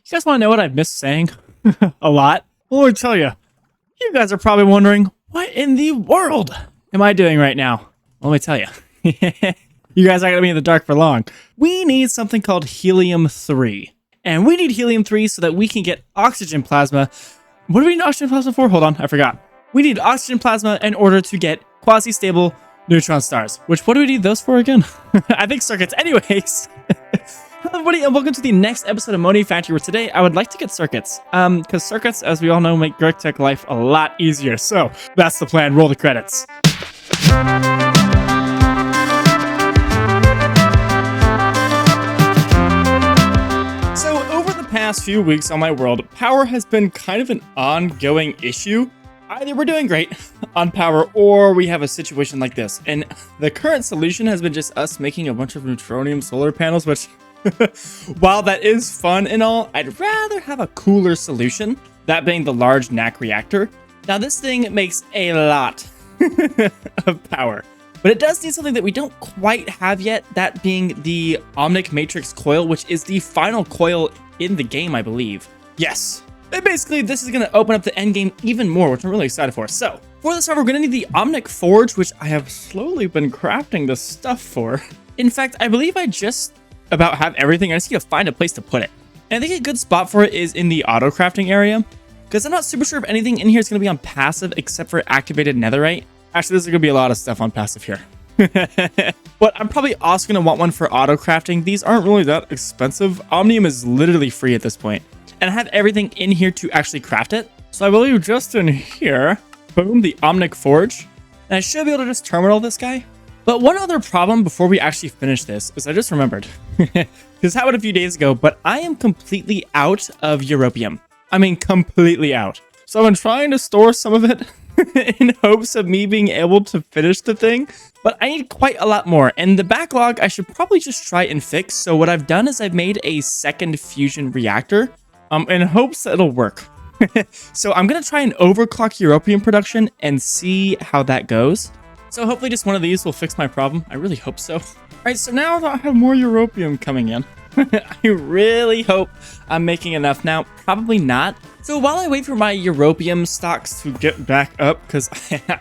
You guys want to know what I've missed saying? A lot? Well, let me tell you. You guys are probably wondering, what in the world am I doing right now? Well, let me tell you. You guys aren't going to be in the dark for long. We need something called helium-3. And we need helium-3 so that we can get oxygen plasma. What do we need oxygen plasma for? Hold on, I forgot. We need oxygen plasma in order to get quasi-stable neutron stars. Which, what do we need those for again? I think circuits. Anyways. Hello everybody and welcome to the next episode of Monifactory, where today I would like to get circuits. Because circuits, as we all know, make Reactor life a lot easier. So, that's the plan. Roll the credits. So, over the past few weeks on my world, power has been kind of an ongoing issue. Either we're doing great on power, or we have a situation like this. And the current solution has been just us making a bunch of neutronium solar panels, which... while that is fun and all, I'd rather have a cooler solution, that being the large NAC reactor. Now this thing makes a lot of power, but it does need something that we don't quite have yet, that being the omnic matrix coil, which is the final coil in the game, I believe. Yes. And basically, this is going to open up the end game even more, which I'm really excited for. So, for this server, we're going to need the omnic forge, which I have slowly been crafting the stuff for. In fact, I believe I just about have everything. I just need to find a place to put it. And I think a good spot for it is in the auto crafting area, because I'm not super sure if anything in here is going to be on passive except for activated netherite. Actually, there's going to be a lot of stuff on passive here. But I'm probably also going to want one for auto crafting. These aren't really that expensive. Omnium is literally free at this point. And I have everything in here to actually craft it. So I believe just in here, boom, the omnic forge. And I should be able to just terminal this guy. But one other problem before we actually finish this is I just remembered. This happened a few days ago, but I am completely out of Europium. I mean, completely out. So I've been trying to store some of it in hopes of me being able to finish the thing. But I need quite a lot more. And the backlog, I should probably just try and fix. So what I've done is I've made a second fusion reactor in hopes that it'll work. So I'm going to try and overclock Europium production and see how that goes. So hopefully just one of these will fix my problem. I really hope so. All right, so now that I have more Europium coming in, I really hope I'm making enough. Now, probably not. So while I wait for my Europium stocks to get back up, because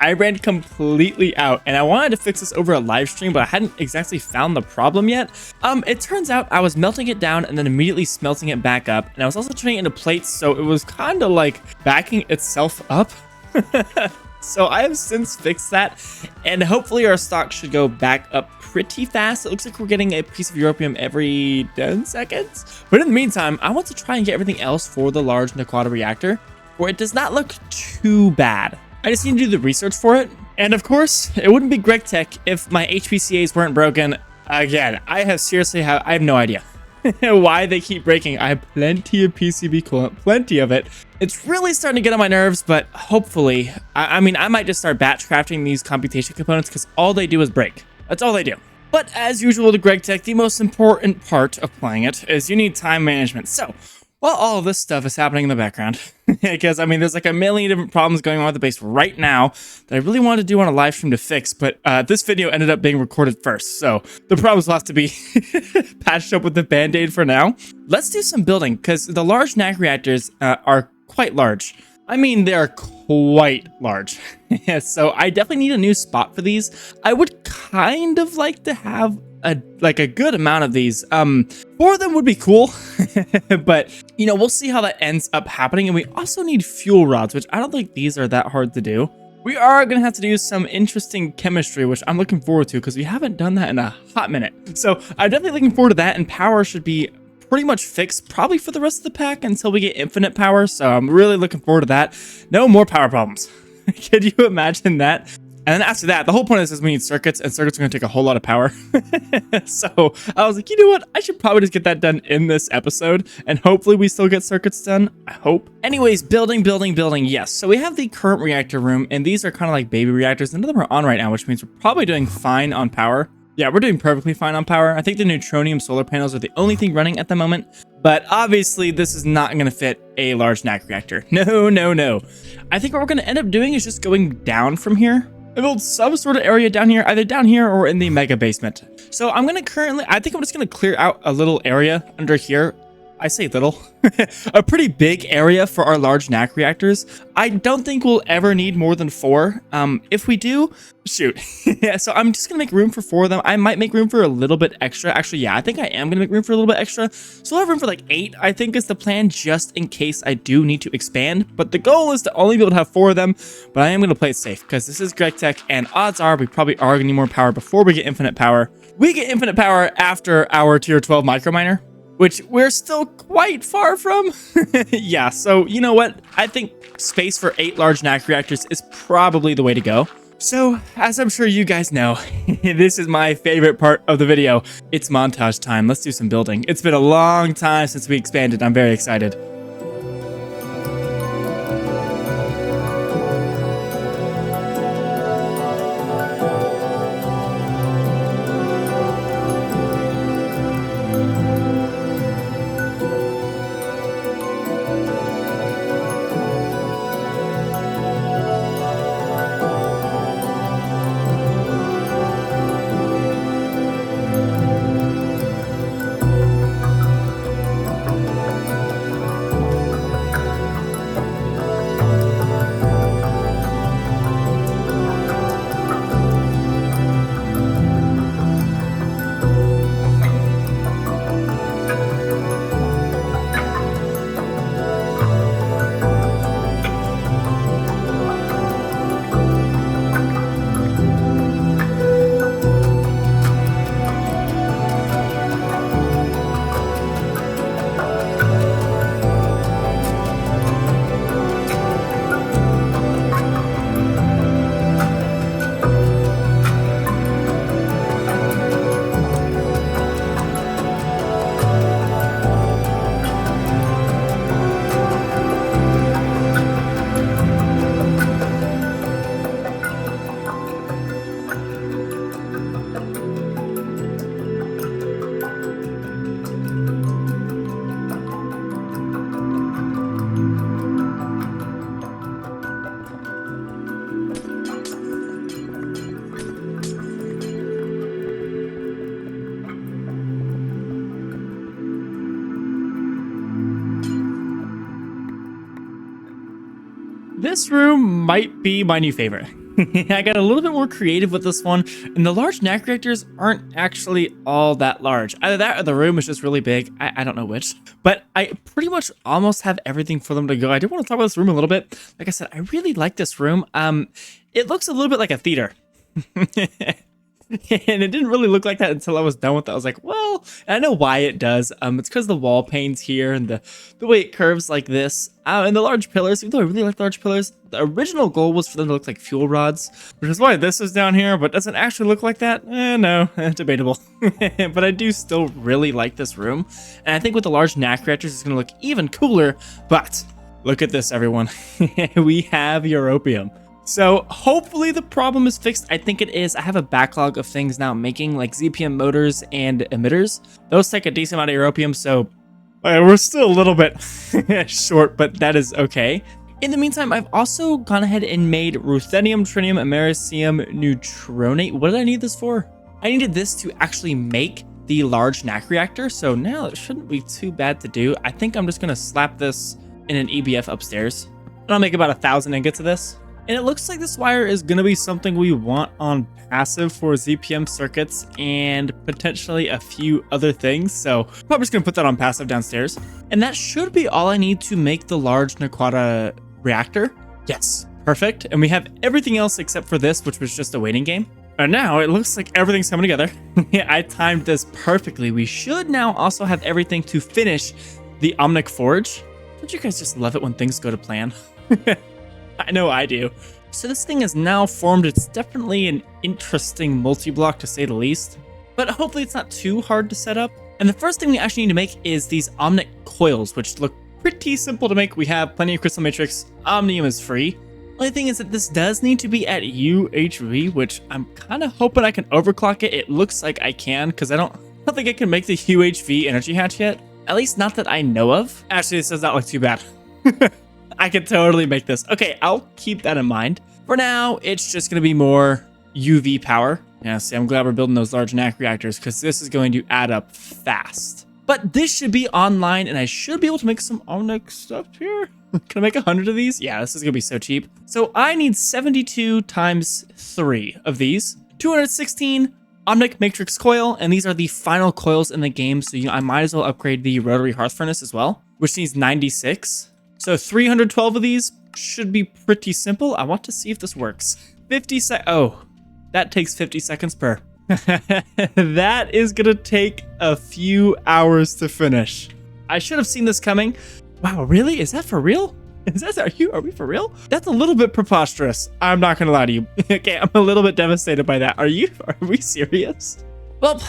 I ran completely out, and I wanted to fix this over a live stream, but I hadn't exactly found the problem yet. It turns out I was melting it down and then immediately smelting it back up, and I was also turning it into plates, so it was kind of like backing itself up. So I have since fixed that, and hopefully our stock should go back up pretty fast. It looks like we're getting a piece of Europium every 10 seconds. But in the meantime, I want to try and get everything else for the large Naquadah reactor, where it does not look too bad. I just need to do the research for it. And of course, it wouldn't be Greg Tech if my HPCAs weren't broken. Again, I have no idea why they keep breaking. I have plenty of PCB coolant, plenty of it. It's really starting to get on my nerves, but hopefully, I mean, I might just start batch crafting these computation components because all they do is break. That's all they do. But as usual to Greg Tech, the most important part of playing it is you need time management. So while all of this stuff is happening in the background, because I mean, there's like a million different problems going on with the base right now that I really wanted to do on a live stream to fix, but this video ended up being recorded first, so the problems will have to be patched up with the band-aid for now. Let's do some building, because the large NAC reactors are quite large. I mean, they are quite large. So I definitely need a new spot for these. I would kind of like to have a good amount of these. 4 of them would be cool, but you know, we'll see how that ends up happening. And we also need fuel rods, which I don't think these are that hard to do. We are going to have to do some interesting chemistry, which I'm looking forward to because we haven't done that in a hot minute. So I'm definitely looking forward to that, and power should be pretty much fixed probably for the rest of the pack until we get infinite power. So I'm really looking forward to that. No more power problems. Could you imagine that? And then after that, the whole point is we need circuits, and circuits are going to take a whole lot of power. So I was like, you know what? I should probably just get that done in this episode, and hopefully we still get circuits done. I hope. Anyways, building. Yes. So we have the current reactor room, and these are kind of like baby reactors. None of them are on right now, which means we're probably doing fine on power. Yeah, we're doing perfectly fine on power. I think the neutronium solar panels are the only thing running at the moment, but obviously this is not going to fit a large NAC reactor. No. I think what we're going to end up doing is just going down from here. I built some sort of area down here, either down here or in the mega basement. So I'm going to I think I'm just going to clear out a little area under here. I say little, a pretty big area for our large NAC reactors. I don't think we'll ever need more than 4. If we do, shoot. Yeah, so I'm just gonna make room for 4 of them. I might make room for a little bit extra. Actually, yeah, I think I am gonna make room for a little bit extra. So I'll have room for like 8, I think is the plan, just in case I do need to expand. But the goal is to only be able to have 4 of them, but I am gonna play it safe because this is Greg Tech, and odds are we probably are gonna need more power before we get infinite power. We get infinite power after our tier 12 microminer, which we're still quite far from. Yeah, so you know what? I think space for 8 large NAC reactors is probably the way to go. So, as I'm sure you guys know, this is my favorite part of the video. It's montage time. Let's do some building. It's been a long time since we expanded. I'm very excited. This room might be my new favorite. I got a little bit more creative with this one, and the large NAC reactors aren't actually all that large. Either that or the room is just really big. I don't know which. But I pretty much almost have everything for them to go. I do want to talk about this room a little bit. Like I said, I really like this room. It looks a little bit like a theater. And it didn't really look like that until I was done with it. I was like, well, and I know why it does. It's because the wall panes here and the way it curves like this. And the large pillars, even though I really like large pillars, the original goal was for them to look like fuel rods, which is why this is down here, but does it actually look like that? No, debatable. But I do still really like this room. And I think with the large NAC reactors, it's going to look even cooler. But look at this, everyone. We have Europium. So hopefully the problem is fixed. I think it is. I have a backlog of things now making, like ZPM motors and emitters. Those take a decent amount of Europium, so we're still a little bit short, but that is okay. In the meantime, I've also gone ahead and made ruthenium, tritium, americium, neutronate. What did I need this for? I needed this to actually make the large NAC reactor, so now it shouldn't be too bad to do. I think I'm just going to slap this in an EBF upstairs, and I'll make about 1,000 ingots of this. And it looks like this wire is going to be something we want on passive for ZPM circuits and potentially a few other things. So probably just going to put that on passive downstairs. And that should be all I need to make the large Naquadah reactor. Yes, perfect. And we have everything else except for this, which was just a waiting game. And now it looks like everything's coming together. I timed this perfectly. We should now also have everything to finish the omnic forge. Don't you guys just love it when things go to plan? I know I do. So this thing is now formed. It's definitely an interesting multi-block to say the least, but hopefully it's not too hard to set up. And the first thing we actually need to make is these omnic coils, which look pretty simple to make. We have plenty of crystal matrix. Omnium is free. Only thing is that this does need to be at UHV, which I'm kind of hoping I can overclock it. It looks like I can, because I don't think I can make the UHV energy hatch yet. At least not that I know of. Actually, this does not look too bad. I could totally make this. Okay, I'll keep that in mind. For now, it's just going to be more UV power. Yeah, see, I'm glad we're building those large NAC reactors because this is going to add up fast. But this should be online, and I should be able to make some omnic stuff here. Can I make 100 of these? Yeah, this is gonna be so cheap. So I need 72 times 3 of these. 216 omnic matrix coil, and these are the final coils in the game, so I might as well upgrade the rotary hearth furnace as well, which needs 96. So 312 of these should be pretty simple. I want to see if this works. 50 oh, that takes 50 seconds per. That is gonna take a few hours to finish. I should have seen this coming. Wow, really? Is that for real? Are we for real? That's a little bit preposterous. I'm not gonna lie to you. Okay, I'm a little bit devastated by that. Are we serious? Well,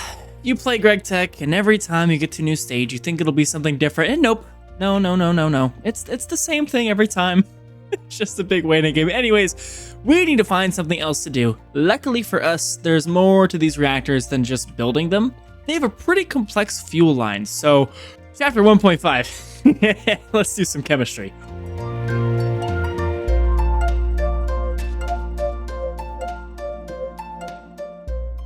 you play Greg Tech, and every time you get to a new stage, you think it'll be something different, and nope. No. It's the same thing every time. It's just a big waiting game. Anyways, we need to find something else to do. Luckily for us, there's more to these reactors than just building them. They have a pretty complex fuel line, so chapter 1.5. Let's do some chemistry.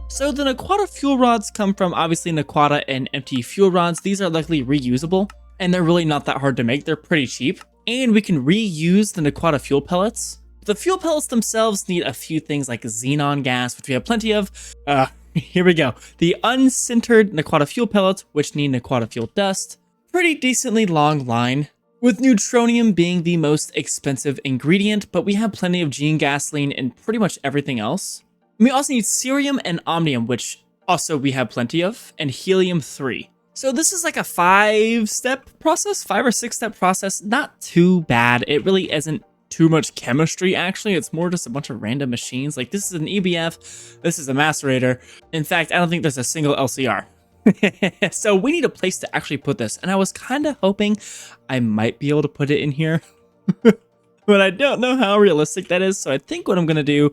So the Naquadah fuel rods come from obviously Naquadah and empty fuel rods. These are likely reusable, and they're really not that hard to make. They're pretty cheap. And we can reuse the Naquadah fuel pellets. The fuel pellets themselves need a few things like xenon gas, which we have plenty of. Here we go. The unsintered Naquadah fuel pellets, which need Naquadah fuel dust. Pretty decently long line, with neutronium being the most expensive ingredient, but we have plenty of gene gasoline and pretty much everything else. We also need cerium and omnium, which also we have plenty of, and helium-3. So this is like a 5-step process, 5 or 6-step process. Not too bad. It really isn't too much chemistry, actually. It's more just a bunch of random machines. Like this is an EBF, this is a macerator. In fact, I don't think there's a single LCR. So we need a place to actually put this. And I was kind of hoping I might be able to put it in here. But I don't know how realistic that is. So I think what I'm going to do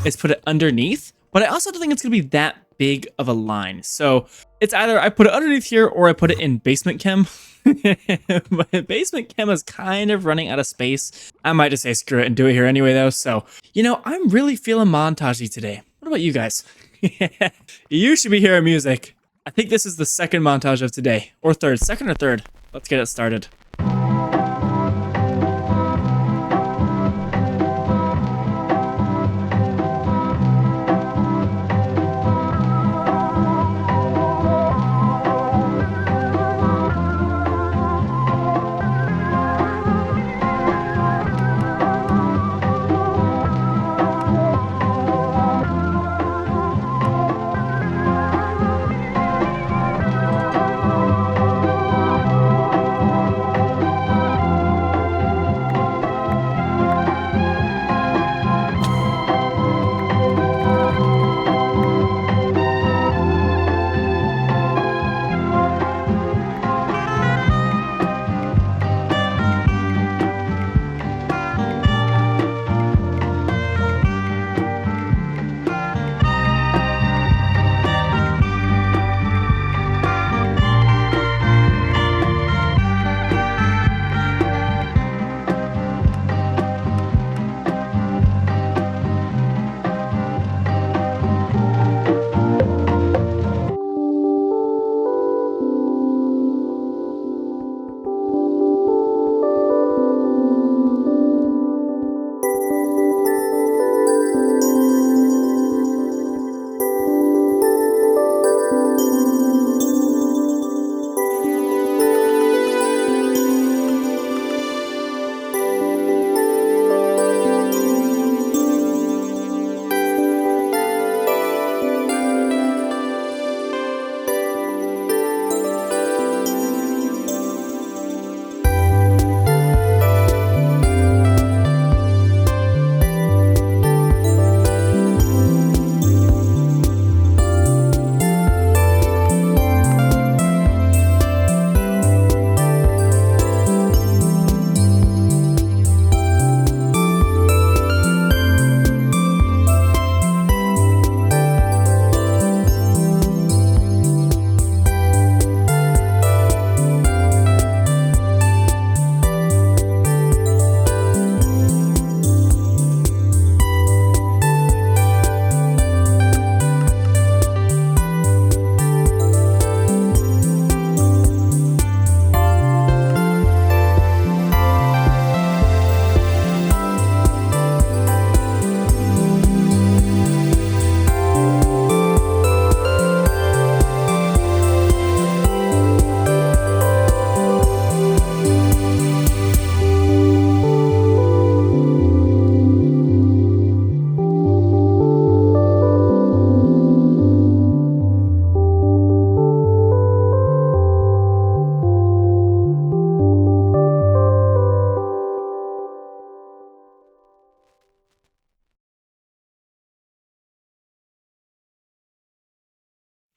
is put it underneath. But I also don't think it's going to be that big of a line. So it's either I put it underneath here or I put it in basement chem. But basement chem is kind of running out of space. I might just say screw it and do it here anyway though. So, I'm really feeling montagey today. What about you guys? You should be hearing music. I think this is the second montage of today. Or third. Second or third. Let's get it started.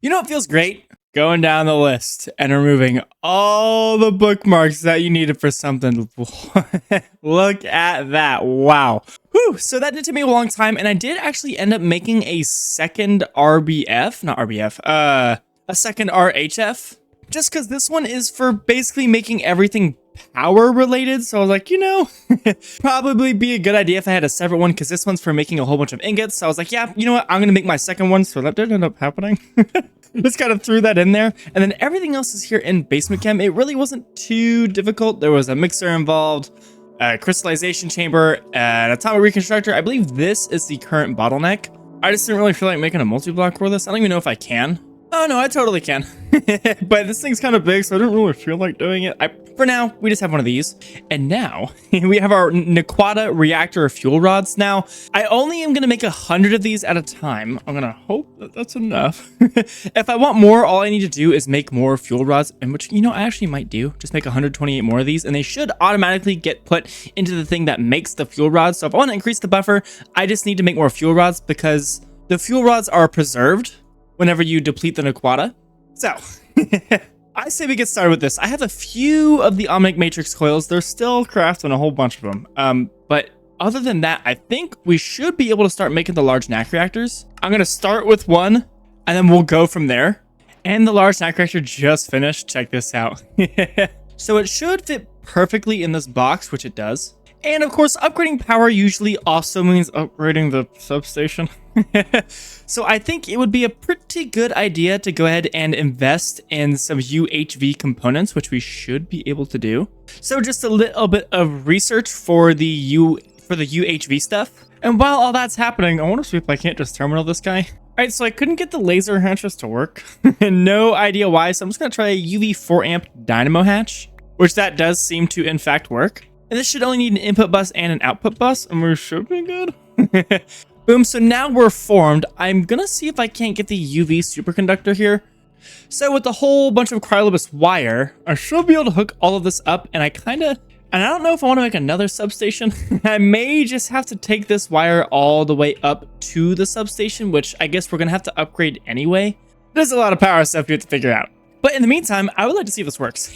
You know what feels great? Going down the list and removing all the bookmarks that you needed for something. Look at that. Wow. Whew. So that did take me a long time, and I did actually end up making a second RBF, not RBF, a second RHF, just because this one is for basically making everything power related. So I was like, probably be a good idea if I had a separate one, because this one's for making a whole bunch of ingots. So I was like, yeah, you know what? I'm going to make my second one. So that didn't end up happening. Just kind of threw that in there. And then everything else is here in Basement Chem. It really wasn't too difficult. There was a mixer involved, a crystallization chamber, an atomic reconstructor. I believe this is the current bottleneck. I just didn't really feel like making a multi-block for this. I don't even know if I can. Oh no, I totally can. But this thing's kind of big, so I didn't really feel like doing it. For now, we just have one of these. And now, we have our Naquadah reactor fuel rods. Now, I only am going to make 100 of these at a time. I'm going to hope that that's enough. If I want more, all I need to do is make more fuel rods, and which, I actually might do. Just make 128 more of these, and they should automatically get put into the thing that makes the fuel rods. So if I want to increase the buffer, I just need to make more fuel rods, because the fuel rods are preserved whenever you deplete the Naquadah. So, I say we get started with this. I have a few of the omnic matrix coils. They're still crafting a whole bunch of them. But other than that, I think we should be able to start making the large NAC reactors. I'm going to start with one, and then we'll go from there. And the large NAC reactor just finished. Check this out. So it should fit perfectly in this box, which it does. And of course, upgrading power usually also means upgrading the substation. So I think it would be a pretty good idea to go ahead and invest in some UHV components, which we should be able to do. So just a little bit of research for the UHV stuff. And while all that's happening, I want to see if I can't just terminal this guy. All right, so I couldn't get the laser hatches to work. No idea why, so I'm just going to try a UV 4 amp dynamo hatch, which that does seem to in fact work. And this should only need an input bus and an output bus, and we should be good. Boom, so now we're formed. I'm gonna see if I can't get the UV superconductor here. So with a whole bunch of cryolobus wire, I should be able to hook all of this up, and I don't know if I want to make another substation. I may just have to take this wire all the way up to the substation, which I guess we're gonna have to upgrade anyway. There's a lot of power stuff we have to figure out. But in the meantime, I would like to see if this works.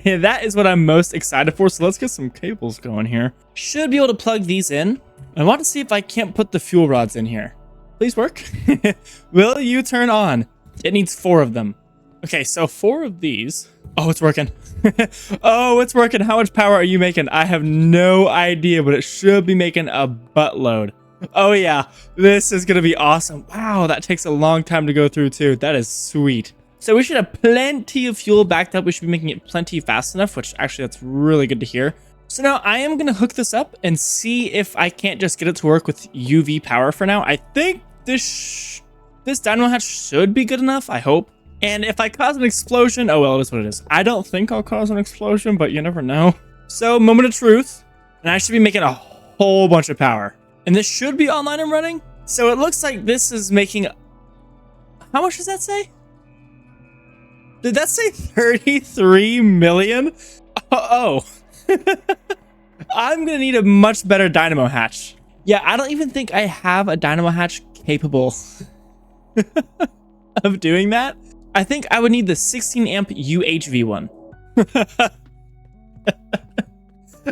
That is what I'm most excited for, so let's get some cables going here. Should be able to plug these in. I want to see if I can't put the fuel rods in here. Please work. Will you turn on? It needs 4 of them. Okay, so 4 of these. Oh, it's working. Oh, it's working. How much power are you making? I have no idea, but it should be making a buttload. Oh yeah, this is going to be awesome. Wow, that takes a long time to go through too. That is sweet. So we should have plenty of fuel backed up. We should be making it plenty fast enough, which actually that's really good to hear. So now I am going to hook this up and see if I can't just get it to work with UV power for now. I think this dynamo hatch should be good enough, I hope. And if I cause an explosion, oh well, it is what it is. I don't think I'll cause an explosion, but you never know. So moment of truth, and I should be making a whole bunch of power. And this should be online and running. So it looks like this is making, how much does that say? Did that say 33 million? Oh. I'm gonna need a much better dynamo hatch. Yeah, I don't even think I have a dynamo hatch capable of doing that. I think I would need the 16 amp UHV one.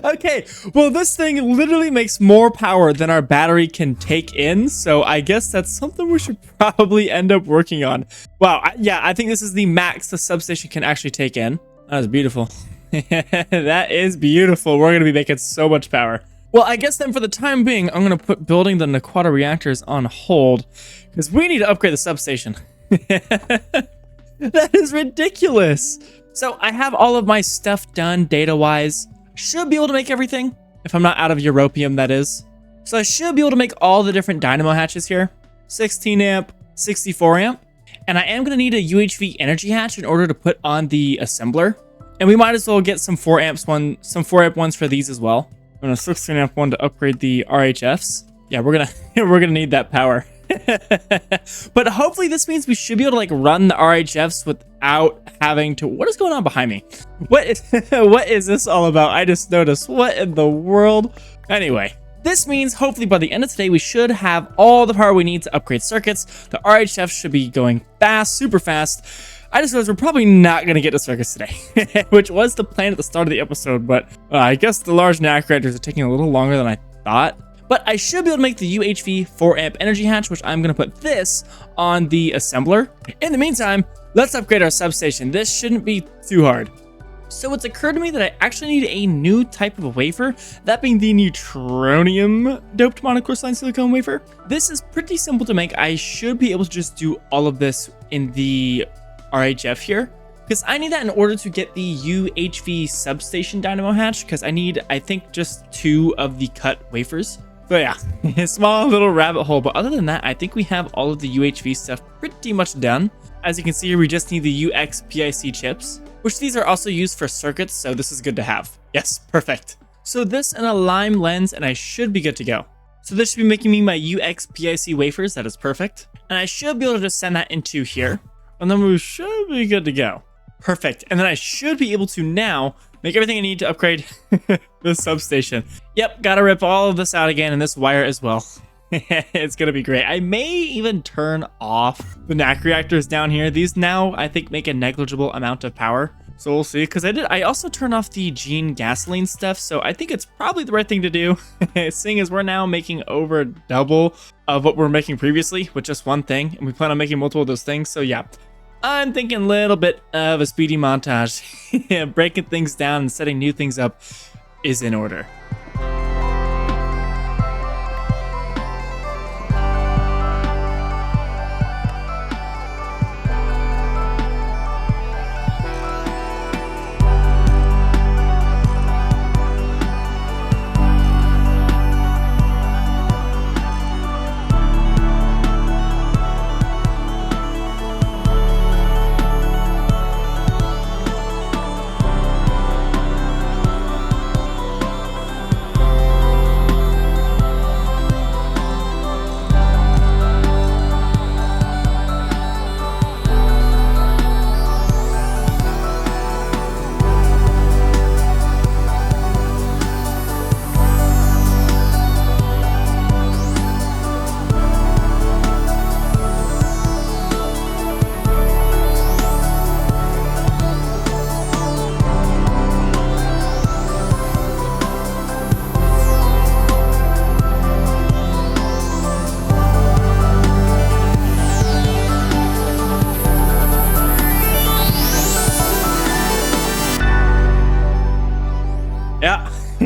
Okay, well this thing literally makes more power than our battery can take in, so I guess that's something we should probably end up working on. Wow, yeah, I think this is the max the substation can actually take in. That is beautiful. That is beautiful. We're going to be making so much power. Well, I guess then for the time being, I'm going to put building the Naquadah reactors on hold, because we need to upgrade the substation. That is ridiculous. So I have all of my stuff done data-wise. Should be able to make everything, if I'm not out of Europium, that is. So I should be able to make all the different dynamo hatches here. 16 amp, 64 amp. And I am going to need a UHV energy hatch in order to put on the assembler. And we might as well get some 4 amp ones for these as well. And a 16 amp one to upgrade the RHFs. Yeah, we're gonna need that power. But hopefully this means we should be able to like run the RHFs without having to. What is going on behind me? What is this all about? I just noticed. What in the world? Anyway, This means hopefully by the end of today, we should have all the power we need to upgrade circuits. The RHF should be going fast, super fast. I just realized we're probably not going to get to circuits today, which was the plan at the start of the episode, but I guess the large NAC reactors are taking a little longer than I thought. But I should be able to make the UHV 4 amp energy hatch, which I'm going to put this on the assembler. In the meantime, let's upgrade our substation. This shouldn't be too hard. So it's occurred to me that I actually need a new type of a wafer, that being the neutronium doped monocrystalline silicon wafer. This is pretty simple to make. I should be able to just do all of this in the RHF here, because I need that in order to get the UHV substation dynamo hatch, because I need, I think, just 2 of the cut wafers. So yeah, a small little rabbit hole, but other than that, I think we have all of the UHV stuff pretty much done. As you can see here, we just need the UX PIC chips, which these are also used for circuits, so this is good to have. Yes, perfect. So this and a lime lens, and I should be good to go. So this should be making me my UX PIC wafers, that is perfect. And I should be able to just send that into here, and then we should be good to go. Perfect, and then I should be able to now make everything I need to upgrade the substation. Yep, gotta rip all of this out again, and this wire as well. It's gonna be great. I may even turn off the NAC reactors down here. These now, I think, make a negligible amount of power. So we'll see, because I also turned off the gene gasoline stuff, so I think it's probably the right thing to do, seeing as we're now making over double of what we're making previously with just one thing, and we plan on making multiple of those things, so yeah. I'm thinking a little bit of a speedy montage. Breaking things down and setting new things up is in order.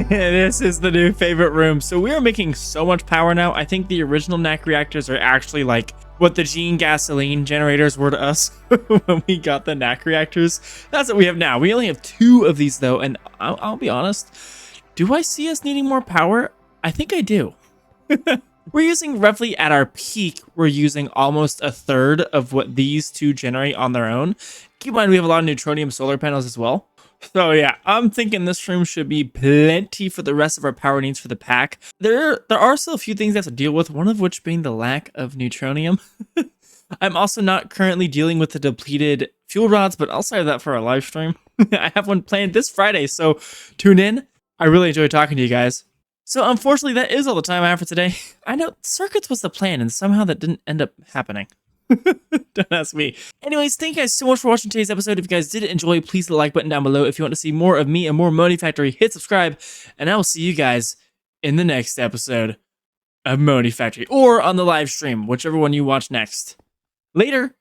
Yeah, this is the new favorite room. So we are making so much power now. I think the original NAC reactors are actually like what the gene gasoline generators were to us when we got the NAC reactors. That's what we have now. We only have 2 of these though, and I'll be honest, do I see us needing more power? I think I do. We're using roughly at our peak, we're using almost a third of what these 2 generate on their own. Keep in mind, we have a lot of neutronium solar panels as well. So yeah, I'm thinking this room should be plenty for the rest of our power needs for the pack. There are still a few things I have to deal with, one of which being the lack of neutronium. I'm also not currently dealing with the depleted fuel rods, but I'll save that for our live stream. I have one planned this Friday, so tune in. I really enjoy talking to you guys. So unfortunately, that is all the time I have for today. I know circuits was the plan, and somehow that didn't end up happening. Don't ask me. Anyways, thank you guys so much for watching today's episode. If you guys did enjoy, please hit the like button down below. If you want to see more of me and more Monifactory, hit subscribe, and I will see you guys in the next episode of Monifactory, or on the live stream, whichever one you watch next. Later!